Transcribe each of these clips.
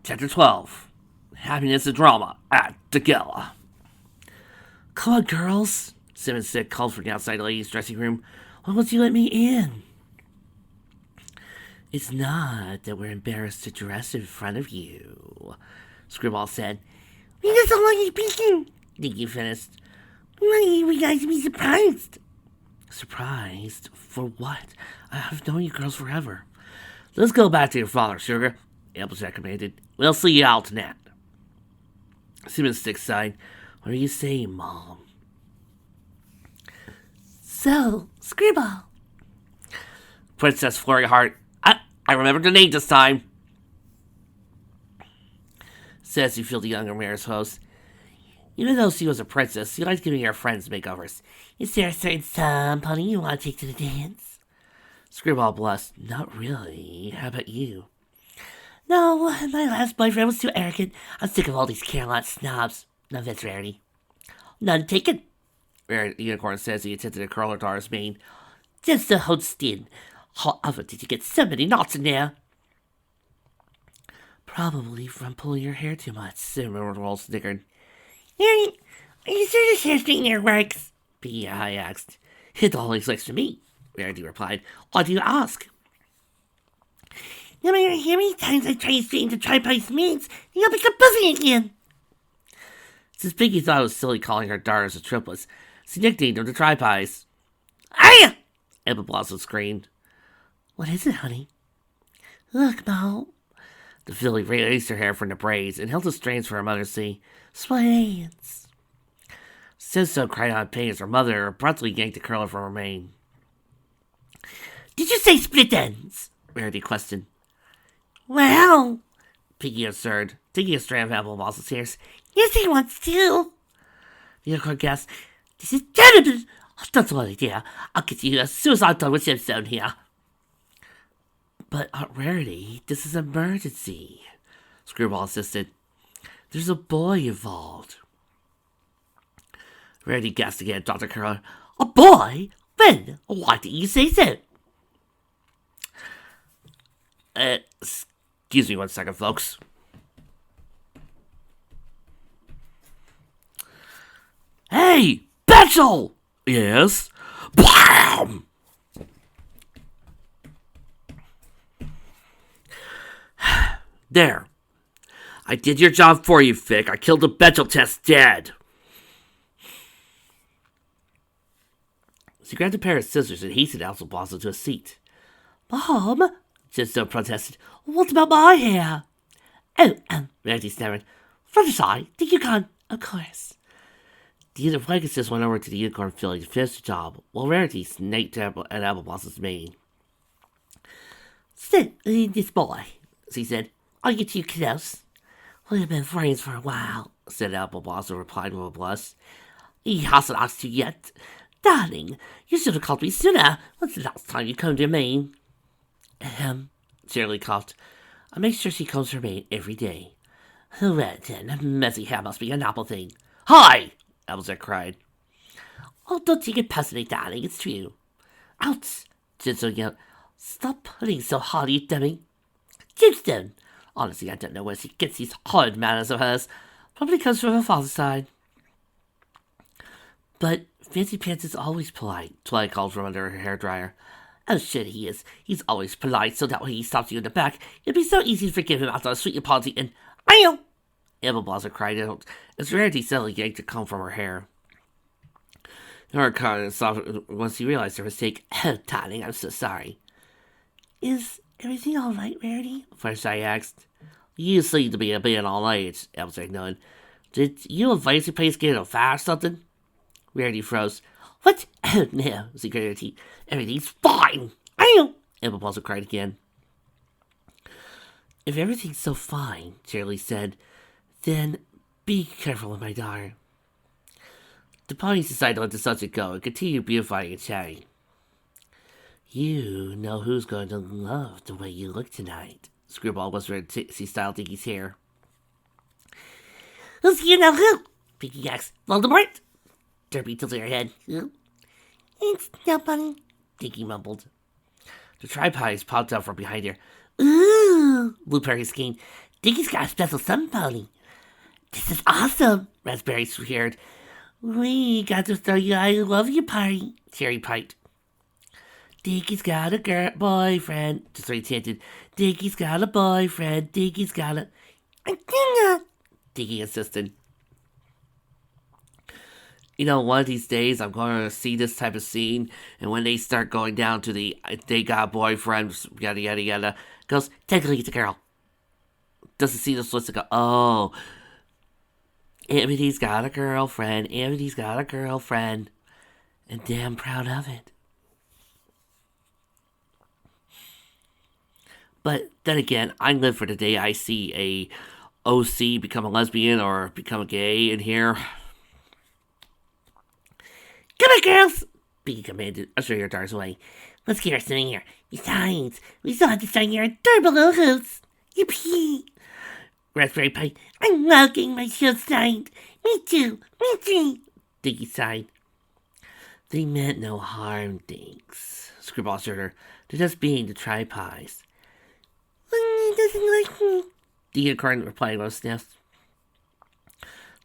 Chapter 12. Happiness and Drama at the Gala. Come on, girls, Simmons said, called from the outside the ladies' dressing room. Why won't you let me in? It's not that we're embarrassed to dress in front of you, Screwball said. We just don't like you speaking, Dinky finished. We want you guys to be surprised. Surprised? For what? I've known you girls forever. Let's go back to your father, Sugar, Applejack commanded. We'll see you out tonight. Simmons sighed. What are you saying, Mom? So, Screwball. Princess Flurry Heart. I remembered the name this time, says you feel the younger mayor's host. Even though she was a princess, she liked giving her friends makeovers. Is there a certain somebody you want to take to the dance? Screwball blushed. Not really. How about you? No, my last boyfriend was too arrogant. I'm sick of all these Camelot snobs. No offense, Rarity. None taken. Rarity Unicorn says he attempted to curl her daughter's mane. Just to hold still. How often did you get so many knots in there? Probably from pulling your hair too much, Cinnamoroll snickered. Harry, are you sure this hair straightener works? Piggy asked. It always works for me, Rarity replied. Why do you ask? No matter how many times I try to straighten the tripice mints, you'll become pussy again. Since Piggy thought it was silly calling her daughters the triplets, she nicknamed them the tripies. Aya! Apple Blossom screamed. What is it, honey? Look, Mo. The filly released her hair from the braids and held the strands for her mother to see. Split ends. So cried out in pain as her mother abruptly yanked the curler from her mane. Did you say split ends? Rarity questioned. Well, Piggy absurd, taking a strand of Apple Blossom's ears. Yes, he wants to. The unicorn gasped. This is terrible. That's one idea. I'll get you as soon as I'm done with Gemstone here. But, Aunt Rarity, this is an emergency, Screwball insisted. There's a boy involved. Rarity gasped again, Dr. Curler. A boy? When? Why didn't you say so? Excuse me 1 second, folks. Hey, Betchel! Yes? Blam! There. I did your job for you, Fick. I killed the Betchel test dead. She grabbed a pair of scissors and hastened Apple Blossom to a seat. Mom, Gemstone protested. What about my hair? Oh, Rarity stammered. Fluttershy, think you can? Of course. The Unicorn went over to the Unicorn filly to finish the job, while Rarity snaked at Apple Blossom's mane. So, this boy, she said. Are you too close? We've been friends for a while, said Apple Blossom, replied with a blush. He hasn't asked you yet. Darling, you should have called me sooner. When's the last time you combed your mane? Shirley coughed. I make sure she combs her mane every day. Well then, messy hair must be an Apple thing. Hi! Applejack cried. Oh, don't take it personally, darling, it's true. Ouch! Gemstone yelled. Stop pulling so hard, you dummy. Gemstone! Honestly, I don't know where she gets these horrid manners of hers. Probably comes from her father's side. But Fancy Pants is always polite, Twilight called from under her hairdryer. Oh, sure he is. He's always polite, so that when he stops you in the back, it'd be so easy to forgive him after a sweet apology and... Ow! Apple Blossom cried out as Rarity suddenly yanked a comb from her hair. Her heart softened once she realized her mistake. Oh, darling, I'm so sorry. Is everything all right, Rarity? Fluttershy asked. You seem to be a bit all age, Applejack nodded. Did you and Fancy Pants get in a fight or something? Rarity froze. What? Oh, no, she gritted her teeth. Everything's fine. Ow! Apple Blossom cried again. If everything's so fine, Shirley said, then be careful with my daughter. The ponies decided to let the subject go and continue beautifying and chatting. You know who's going to love the way you look tonight, Screwball whispered as he styled Dinky's hair. Who's you know who? Pinky asked. Voldemort? Derby tilted her head. It's nobody, Dinky mumbled. The tripies popped out from behind her. Ooh, Blue Perry screamed. Diggy's got a special sun pony. This is awesome, Raspberry cheered. We got to throw you I love you party, Cherry piped. Diggy's got a boyfriend, Cherry chanted. Diggy's got a boyfriend, Diggy's got a... I didn't, Diggy insisted. You know, one of these days I'm going to see this type of scene, and when they start going down to the they got a boyfriend, yada yada yada, goes, technically it's a girl. Doesn't see this list and go, oh, Amity's got a girlfriend, Amity's got a girlfriend, and damn proud of it. But then again, I live for the day I see a OC become a lesbian or become gay in here. Come on, girls! Piggy commanded, usher your daughters away. Let's get our swimming here. Besides, we still have to start your adorable little house. Yippee! Raspberry Pie, I'm love getting my show signed. Me too, Diggy sighed. They meant no harm, thanks, Screwball assured her. They're just being the tri-pies. He doesn't like me, Diggy according replied with a sniff.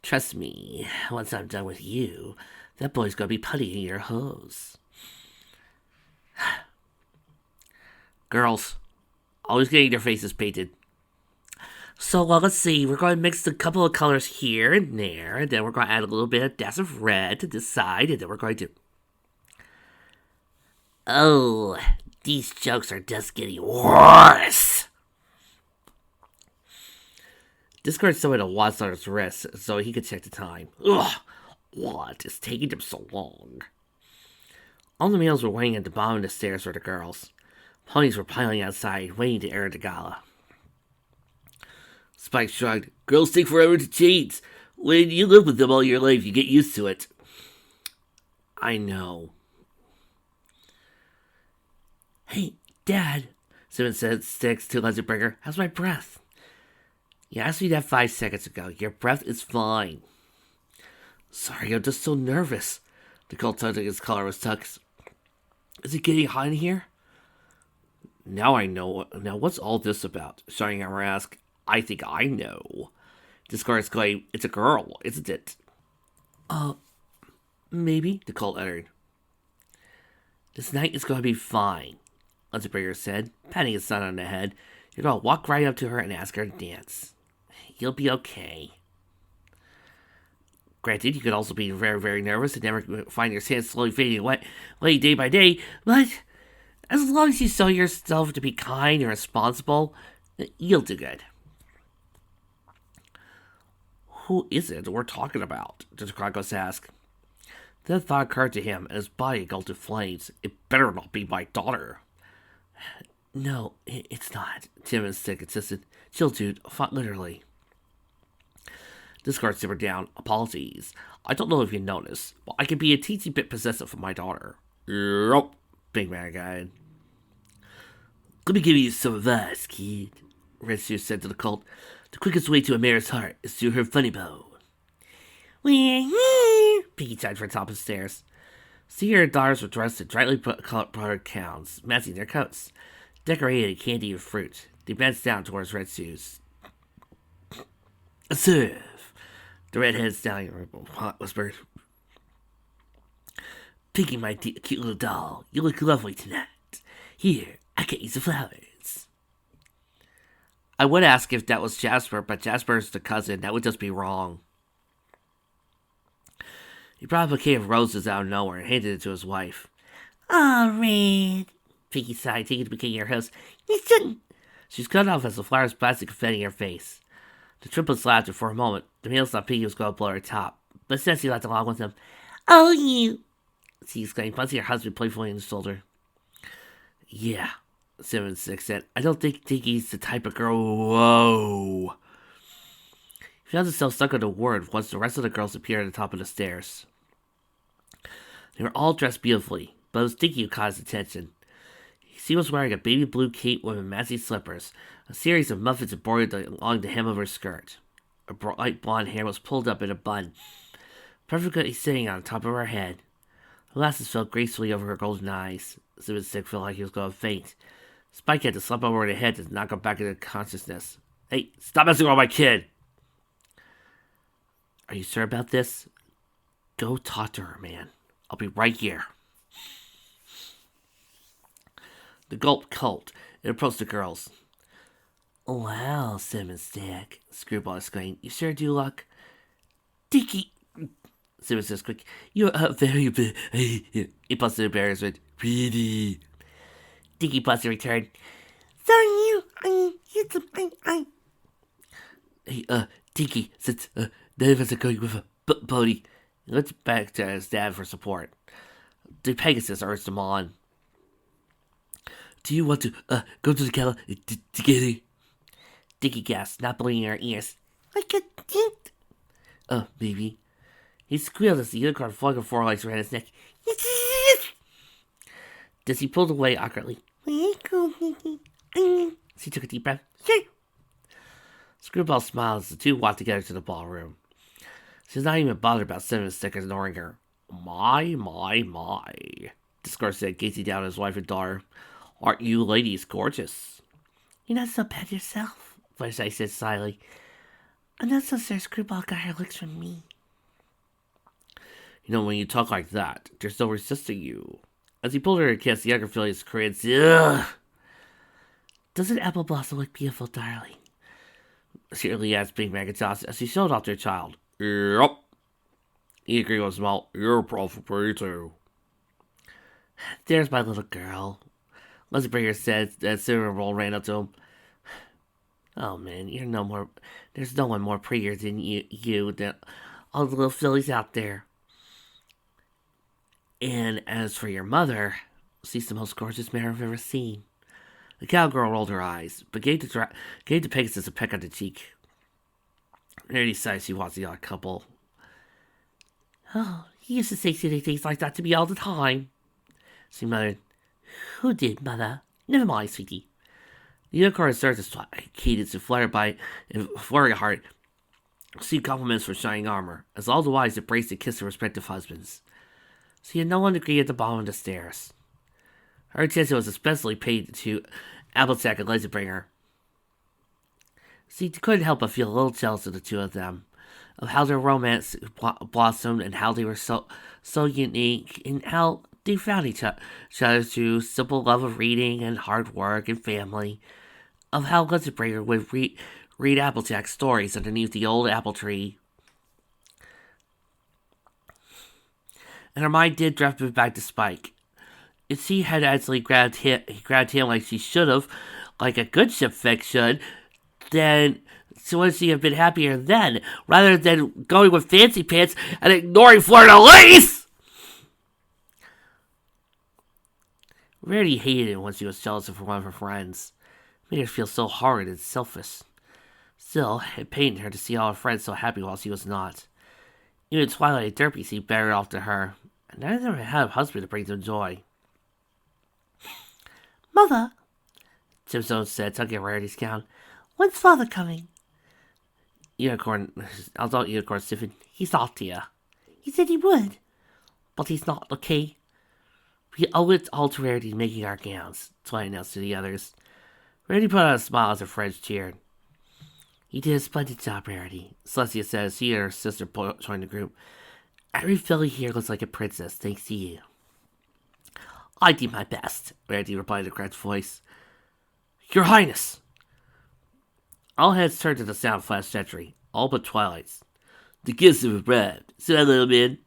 Trust me, once I'm done with you, that boy's gonna be putty in your hose. Girls, always getting their faces painted. So let's see, we're going to mix a couple of colors here and there, and then we're going to add a little bit of dash of red to this side, and then we're going to... Oh, these jokes are just getting worse. Discord someone to watch on his wrist so he could check the time. Ugh, what is taking them so long? All the males were waiting at the bottom of the stairs for the girls. Ponies were piling outside, waiting to enter the gala. Spike shrugged. Girls take forever to change. When you live with them all your life, you get used to it. I know. Hey, Dad, Simmons said, sticks to Legendbringer. How's my breath? You asked me that 5 seconds ago. Your breath is fine. Sorry, I'm just so nervous. The cold tugged at his collar was tucked. Is it getting hot in here? Now I know. Now what's all this about? Shining Armor asked. I think I know. Discord is going, it's a girl, isn't it? Maybe, the cult uttered. This night is going to be fine, Legendbringer said, patting his son on the head. You're going to walk right up to her and ask her to dance. You'll be okay. Granted, you could also be very, very nervous and never find your sand slowly fading away day by day, but as long as you show yourself to be kind and responsible, you'll do good. Who is it we're talking about? Did Krakos ask. Then thought occurred to him, and his body engulfed in flames. It better not be my daughter. No, it's not, Tim and Stick insisted. Chill, dude, literally. Discord simmered down. Apologies. I don't know if you noticed, but I can be a teensy bit possessive of my daughter. Yup, Big Man guy. Let me give you some advice, kid, Redsu said to the cult. The quickest way to a mare's heart is through her funny bone. We're here, Piggy chimed from the top of the stairs. See, her daughters were dressed in brightly colored gowns, matching their coats, decorated in candy and fruit. They bent down towards Redsu's. Serve, the redheaded stallion whispered. Piggy, my cute little doll, you look lovely tonight. Here, I can use the flowers. I would ask if that was Jasper, but Jasper's the cousin. That would just be wrong. He brought a bouquet of roses out of nowhere and handed it to his wife. Oh, Red, Piggy sighed, taking the bouquet in her house. You shouldn't. She was cut off as the flowers blasted confetti in her face. The triplets laughed, and for a moment, the males thought Piggy was going to blow her top, but Ceci laughed along with them. Oh, you, she exclaimed, punching her husband playfully in the shoulder. Yeah, 7-6 said, I don't think Diggy's the type of girl. Whoa. He found himself stuck on a word once the rest of the girls appeared at the top of the stairs. They were all dressed beautifully, but it was Diggy who caught his attention. She was wearing a baby blue cape with matching slippers, a series of muffins embroidered along the hem of her skirt. Her bright blonde hair was pulled up in a bun, perfectly sitting on top of her head. Her lashes fell gracefully over her golden eyes. 7-6 felt like he was going to faint. Spike had to slap over the head to knock him back into consciousness. Hey, stop messing with my kid! Are you sure about this? Go talk to her, man. I'll be right here. The gulp cult and approached the girls. Wow, Cinnamon Stick, Screwball exclaimed. You sure do look... Dicky! Cinnamon says quick. You're very big. He busted embarrassment. Pretty. Dicky busted returned. So you, Hey, Dicky, since none of us are going with a pony, let's back to his dad for support. The Pegasus urged him on. Do you want to go to the kettle together? Dicky gasped, not believing her ears. I could eat. Maybe. He squealed as the unicorn flung her forelegs around his neck. As he pulled away awkwardly. She took a deep breath. Sure. Screwball smiled as the two walked together to the ballroom. She was not even bothered about Cinnamon Stick ignoring her. My. Discourse said, gazing down at his wife and daughter. Aren't you ladies gorgeous? You're not so bad yourself, Fluttershy said slyly. I'm not so sure Screwball got her looks from me. You know, when you talk like that, there's no resisting you. As he pulled her to kiss, the younger Phileas grinned. Ugh! Doesn't Apple Blossom look beautiful, darling? Secretly asked Big Macintosh as he showed off their child. Yep. He agreed with a smile. You're probably too. There's my little girl. Leslie Bringer said as Cinnamon Roll ran up to him. Oh man, there's no one more prettier than you than all the little fillies out there. And as for your mother, she's the most gorgeous mare I've ever seen. The cowgirl rolled her eyes, but gave the Pegasus a peck on the cheek. Rarity sighed she watched the odd couple. Oh, he used to say silly things like that to me all the time. She muttered. Who did, Mother? Never mind, sweetie. The unicorn started to cadence and fluttered by and flurry heart received compliments for shining armor, as all the wives embraced and kissed their respective husbands. She had no one to greet at the bottom of the stairs. Her attention was especially paid to Applejack and Lazybringer. She couldn't help but feel a little jealous of the two of them, of how their romance blossomed and how they were so unique, and how they found each other through simple love of reading and hard work and family, of how Lazybringer would read Applejack stories underneath the old apple tree. And her mind did drift back to Spike. If she had actually grabbed him like she should have, like a good ship fic should, then would she have been happier then, rather than going with Fancy Pants and ignoring Fleur-de-Lis? Rarity hated it when she was jealous of one of her friends. It made her feel so horrid and selfish. Still, it pained her to see all her friends so happy while she was not. Even Twilight and Derpy seemed better off to her, and neither of them had a husband to bring them joy. Mother, Gemstone said, tugging at Rarity's gown, when's Father coming? Adult Unicorn stiffened. He's not here. He said he would. But he's not, okay? We owe it all to Rarity making our gowns, Twilight announced to the others. Rarity put on a smile as her friends cheered. You did a splendid job, Rarity, Celestia said as she and her sister joined the group. Every filly here looks like a princess, thanks to you. I did my best, Rarity replied in a cracked voice. Your Highness! All heads turned to the sound of Flash Sentry, all but Twilight's. The gifts have arrived, said that little man.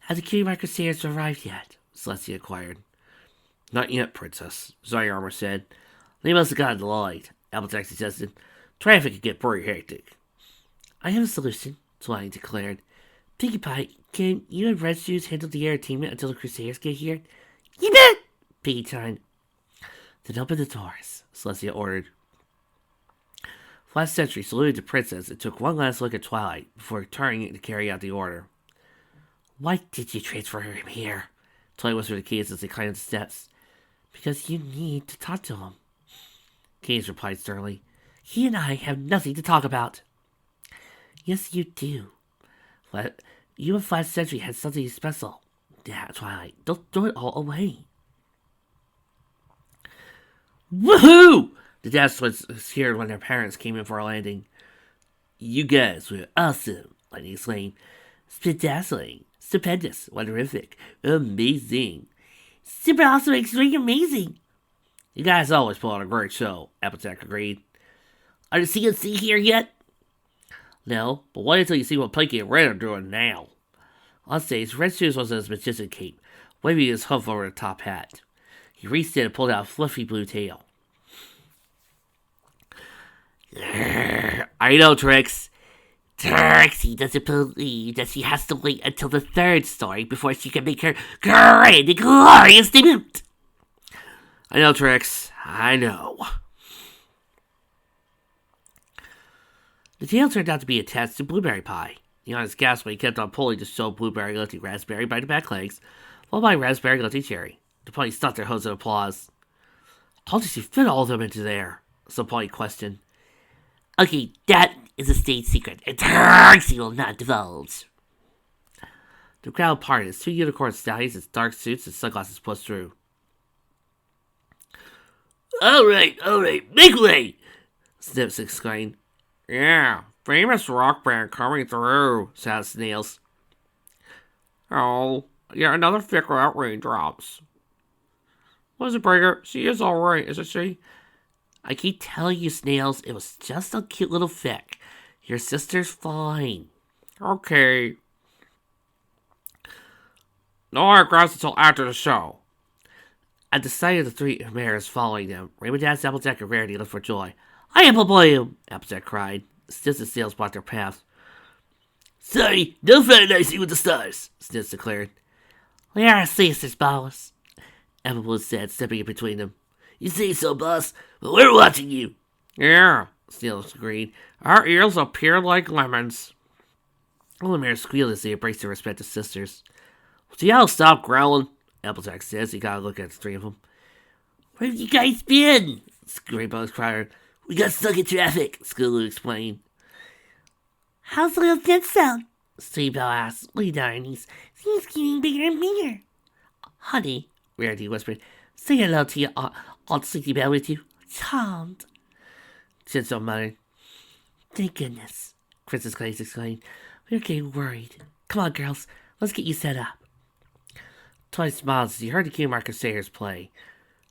Have the cutie marker stairs arrived yet? Celestia inquired. Not yet, Princess, Zaya Armor said. They must have gotten delayed, Applejack suggested. Traffic can get pretty hectic. I have a solution, Twilight declared. Pinkie Pie, can you and Red Shoes handle the entertainment until the Crusaders get here? You bet! Pinkie chimed. Then open the doors, Celestia ordered. Flash Sentry saluted the princess and took one last look at Twilight before turning to carry out the order. Why did you transfer him here? Twilight whispered to Cadence as they climbed the steps. Because you need to talk to him. Cadence replied sternly. He and I have nothing to talk about. Yes, you do. You and Flash Sentry had something special. Yeah, Twilight, don't throw it all away. Woohoo! The Dash was scared when their parents came in for a landing. You guys were awesome, Lightning exclaimed. Spectacular, stupendous, wonderific, amazing. Super awesome, extremely amazing. You guys always put on a great show, Applejack agreed. Are the CNC here yet? No, but wait until you see what Pinky and Red are doing now. On stage, Red Shoes was in his magician cape, waving his hoof over the top hat. He reached in and pulled out a fluffy blue tail. I know, Trix. Trixie doesn't believe that she has to wait until the third story before she can make her grand and glorious debut. I know, Trix. I know. The tail turned out to be attached to Blueberry Pie. The honest gasped when he kept on pulling to show Blueberry lifting Raspberry by the back legs, followed by Raspberry lifting Cherry. The pony stopped their hose in applause. How did she fit all of them into there? Some pony questioned. Okay, that is a state secret, and Trixie will not divulge. The crowd parted as two unicorn stallions in dark suits and sunglasses pushed through. All right, make way! Snips exclaimed. Yeah, famous rock band coming through, shouted Snails. Oh, yeah, another fickle out raindrops. Lizard Breaker, she is alright, isn't she? I keep telling you, Snails, it was just a cute little fic. Your sister's fine. Okay. No autographs until after the show. At the sight of the three mares following them, Rainbow Dash, Applejack, and Rarity looked for joy. I am Bloom! Applejack cried. Snips and Snails blocked their path. Sorry, no fun icing with the stars, Snips declared. We are sisters, boss, Apple said, stepping in between them. You say so, boss, but we're watching you. Yeah, Snails agreed. Our ears appear like lemons. All the mares squealed as they embraced their respective sisters. So y'all stop growling, Applejack says. He got a look at the three of them. Where have you guys been? Rainbow cried. We got stuck in traffic, Scootaloo explained. How's little Dead sound? Streetbell asked, leaning down her knees. He's getting bigger and bigger. Honey, Rarity whispered, say hello to your Aunt Sleepy Bell with you. Charmed. Chinso muttered. Thank goodness, Princess Glaze exclaimed. We're getting worried. Come on, girls, let's get you set up. Twice smiled as he heard the King Marcus Sayers play.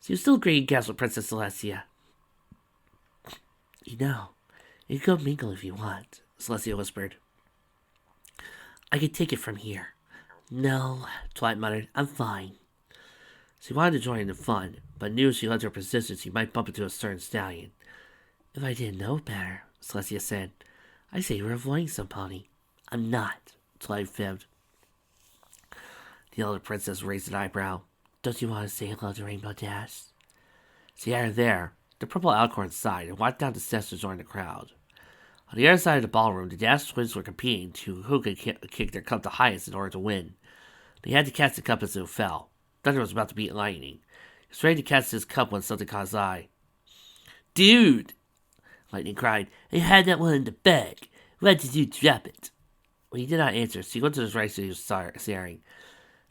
She was still agreeing guests with Princess Celestia. You know, you can go mingle if you want, Celestia whispered. I can take it from here. No, Twilight muttered, I'm fine. She wanted to join in the fun, but knew if she left her position she might bump into a certain stallion. If I didn't know better, Celestia said, I'd say you were avoiding some pony. I'm not, Twilight fibbed. The elder princess raised an eyebrow. Don't you want to say hello to Rainbow Dash? She had her there. The purple Alcorn sighed and walked down the steps to join the crowd. On the other side of the ballroom, the Dash twins were competing to who could kick their cup the highest in order to win. They had to catch the cup as it fell. Thunder was about to beat Lightning. He was ready to catch his cup when something caught his eye. Dude! Lightning cried. I had that one in the bag. Why did you drop it? When he did not answer, she went to his right as he was staring.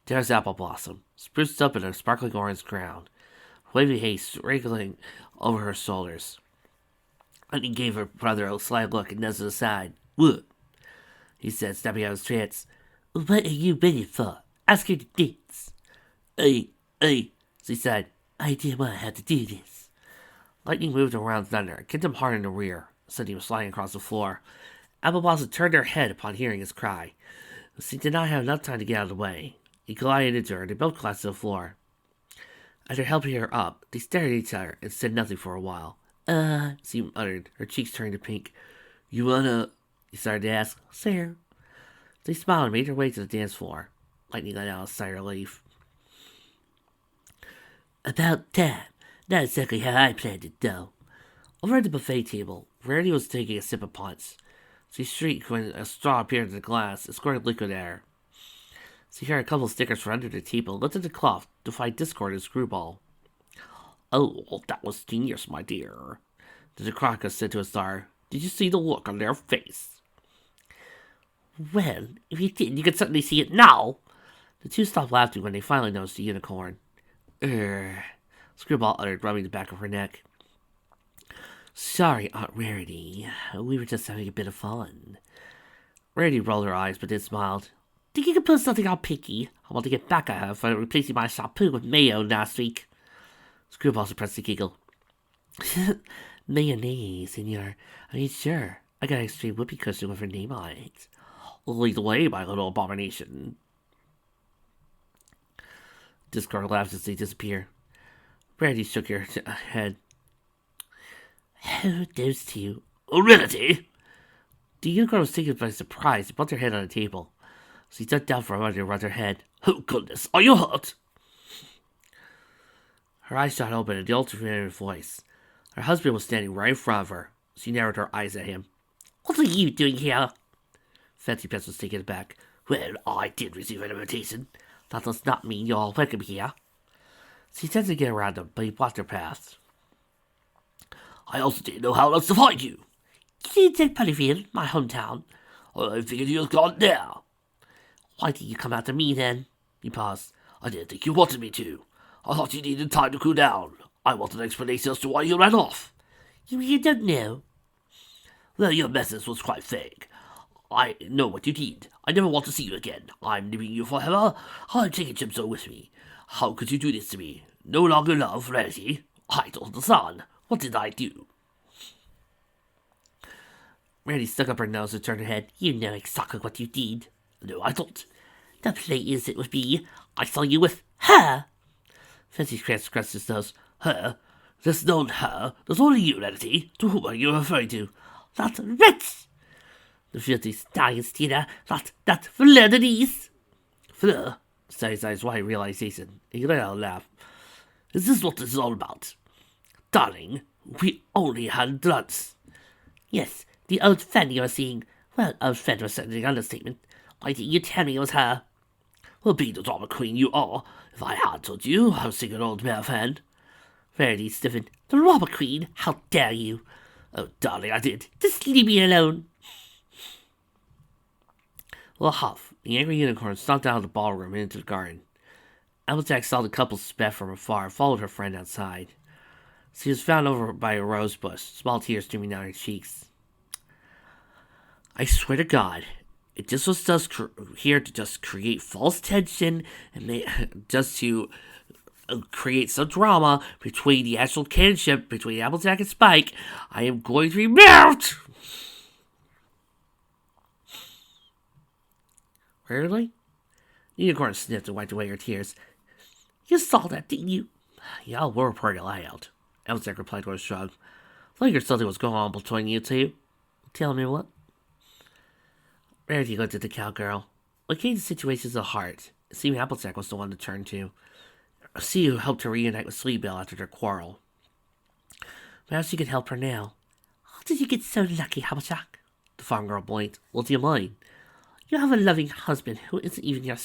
There's Apple Blossom, spruced up in a sparkling orange ground, wavy haze wriggling over her shoulders. Lightning gave her brother a sly look and nuzzled aside. What? He said, snapping out his trance. What are you waiting for? Ask her to dance. She said. I didn't want to have to do this. Lightning moved around Thunder and kicked him hard in the rear, sending him sliding across the floor. Apple Blossom turned her head upon hearing his cry. She did not have enough time to get out of the way. He glided into her, and they both collapsed to the floor. After helping her up, they stared at each other and said nothing for a while. She muttered, her cheeks turning to pink. You wanna... He started to ask. Sir. They smiled and made their way to the dance floor. Lightning let out a sigh of relief. About time. Not exactly how I planned it, though. Over at the buffet table, Rarity was taking a sip of punch. She shrieked when a straw appeared in the glass and squirted liquid at her. She heard a couple of stickers from under the table and lifted the cloth to find Discord and Screwball. Oh, that was genius, my dear, the crocodile said to his star. Did you see the look on their face? Well, if you didn't, you can certainly see it now. The two stopped laughing when they finally noticed the unicorn. Screwball uttered, rubbing the back of her neck. Sorry, Aunt Rarity. We were just having a bit of fun. Rarity rolled her eyes, but then smiled. Think you could put something on Pinky? I want to get back at her for replacing my shampoo with mayo last week. Screwball suppressed a giggle. Mayonnaise, senor. Are you sure? I got an extreme whoopee cushion with her name on it. Lead the way, my little abomination. Discord laughed as they disappear. Brandy shook her head. Oh, those two. Rarity! The unicorn was taken by surprise and bumped her head on the table. She ducked down for a moment and rubbed her head. Oh, goodness, are you hurt? Her eyes shot open in the ultra-familiar voice. Her husband was standing right in front of her. She narrowed her eyes at him. What are you doing here? Fancy Pants was taken aback. Well, I did receive an invitation. That does not mean you're welcome here. She tried to get around him, but he blocked her path. I also didn't know how else to find you. You did Puttyfield, my hometown. Well, I figured you had gone there. Why did you come after me then? He paused. I didn't think you wanted me to. I thought you needed time to cool down. I want an explanation as to why you ran off. You don't know. Well, your message was quite vague. I know what you did. I never want to see you again. I'm leaving you forever. I'm taking Chipso with me. How could you do this to me? No longer love, Rarity. I don't understand. What did I do? Rarity stuck up her nose and turned her head. You know exactly what you did. No, I don't. The play is it with me. I saw you with her. Fancy scratched his nose. Her? There's no her. There's only you, Rarity. To whom are you referring to? That wretch! The filthy stallion stealer. That Fleur de Lis. Fleur? Said his eyes wide realization. He let out a laugh. Is this what this is all about? Darling, we only had lunch. Yes, the old friend you were seeing. Well, old friend was certainly an understatement. Why didn't you tell me it was her? Well, being the drama queen you are, if I had told you, I was seeing an old male friend. Rarity stiffened. The drama queen? How dare you? Oh, darling, I did. Just leave me alone. Well, Huff, the angry unicorn, stomped out of the ballroom and into the garden. Applejack saw the couple sped from afar and followed her friend outside. She was found over by a rose bush, small tears streaming down her cheeks. I swear to God, it just was here to just create false tension and just to create some drama between the actual kinship between Applejack and Spike. I am going to be moved! Really? The unicorn sniffed and wiped away her tears. You saw that, didn't you? Yeah, we're pretty loud. Applejack replied with a shrug. I figured something was going on between you two. Tell me what? Rarity looked at the cowgirl. Looking at the situations of heart, it seemed Applejack was the one to turn to. See who helped her reunite with Sleebell after their quarrel. Perhaps you could help her now. How did you get so lucky, Applejack? The farm girl blinked. What do you mind? You have a loving husband who isn't even your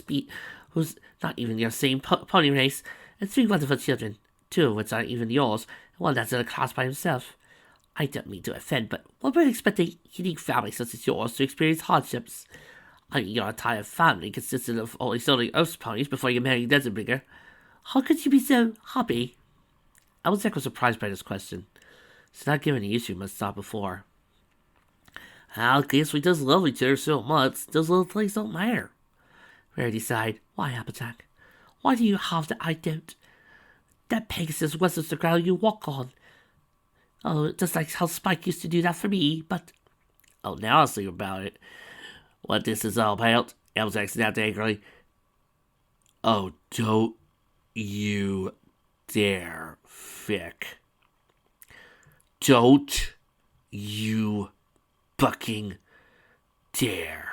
who's not even your same pony race, and 3 wonderful children, 2 of which aren't even yours, and one that's in a class by himself. I don't mean to offend, but one would expect a unique family such as yours to experience hardships. I mean, your entire family consisted of only selling oats ponies before you married Desenbringer. How could you be so happy? Applejack was surprised by this question. She's not given the issue much thought before. I guess we just love each other so much, those little things don't matter. Rarity sighed. Why, Applejack? Why do you have that I don't? That Pegasus wasn't the ground you walk on. Oh, just like how Spike used to do that for me, but... Oh, now I see about it. What this is all about? Applejack snapped angrily. Oh, don't you dare, Vic. Don't you fucking dare.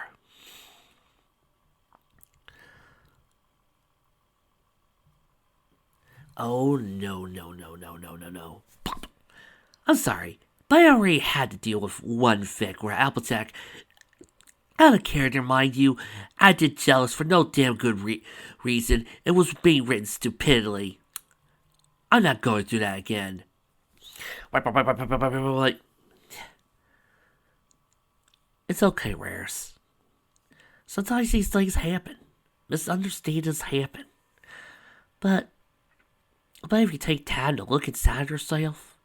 Oh, no. Pop. I'm sorry, but I already had to deal with one fic where Applejack, out of character, mind you, acted jealous for no damn good reason and was being written stupidly. I'm not going through that again. It's okay, Rares. Sometimes these things happen. Misunderstandings happen. But if you take time to look inside yourself,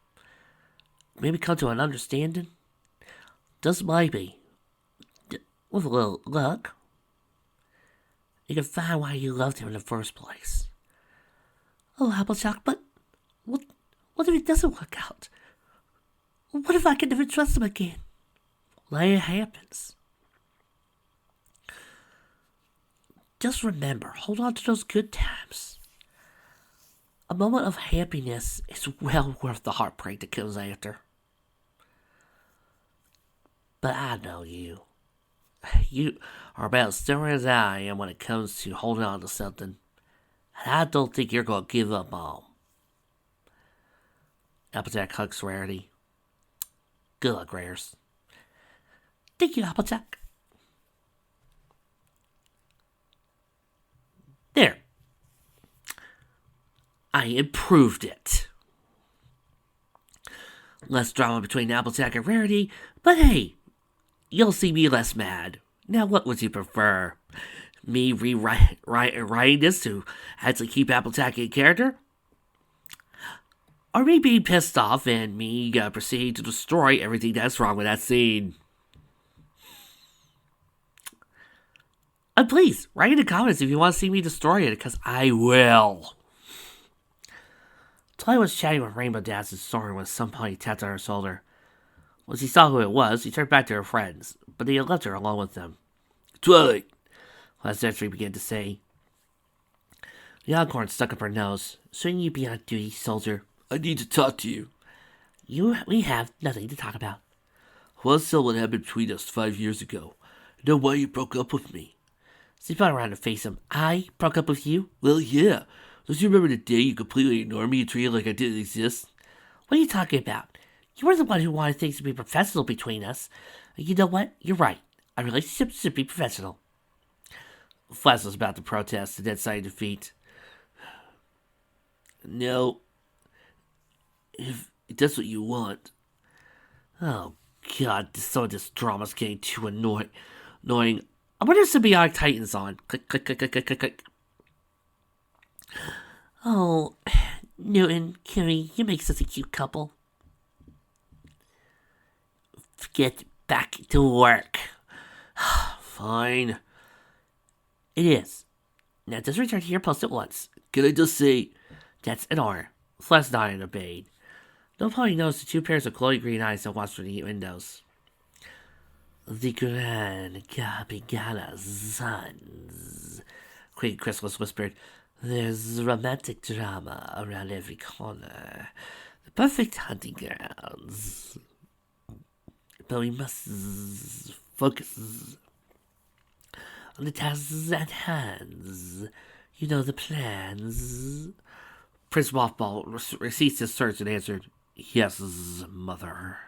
maybe come to an understanding? Just maybe. With a little luck, you can find why you loved him in the first place. Oh, Applejack, but what if it doesn't work out? What if I can never trust him again? Well, it happens. Just remember, hold on to those good times. A moment of happiness is well worth the heartbreak that comes after. But I know you. You are about as stubborn as I am when it comes to holding on to something. And I don't think you're going to give up on. Applejack hugs Rarity. Good luck, Rares. Thank you, Applejack. There. I improved it. Less drama between Applejack and Rarity, but hey, you'll see me less mad. Now, what would you prefer? Me rewriting this to actually keep Applejack in character? Or me being pissed off and me proceeding to destroy everything that's wrong with that scene? And please, write in the comments if you want to see me destroy it, because I will. Twilight was chatting with Rainbow Dash and Soren when somebody tapped on her shoulder. When she saw who it was, she turned back to her friends, but they had left her alone with them. Twilight, Last Entry began to say. The Unicorn stuck up her nose. Shouldn't you be on duty, soldier? I need to talk to you. We have nothing to talk about. Well, so what happened between us 5 years ago? You know why you broke up with me? She spun around to face him. I broke up with you? Well, yeah. Don't you remember the day you completely ignored me and treated like I didn't exist? What are you talking about? You were the one who wanted things to be professional between us. You know what? You're right. A relationship should be professional. Flash was about to protest the dead side defeat. No. If that's what you want. Oh, God, this drama's getting too annoying. I wonder if Symbiotic Titan's on. Click, click, click, click, click, click, click. Oh, Newton, Kimmy, you make such a cute couple. Get back to work. Fine. It is. Now just return to your post at once. Can I just say, that's an honor. Flash nodded and obeyed. Nobody noticed the two pairs of glowing green eyes that watched from the windows. The Grand Capigala Sons, Queen Chrysalis whispered. There's romantic drama around every corner. The perfect hunting grounds. But we must focus on the tasks at hand. You know the plans. Prince Mothball ceased his search and answered, Yes, mother.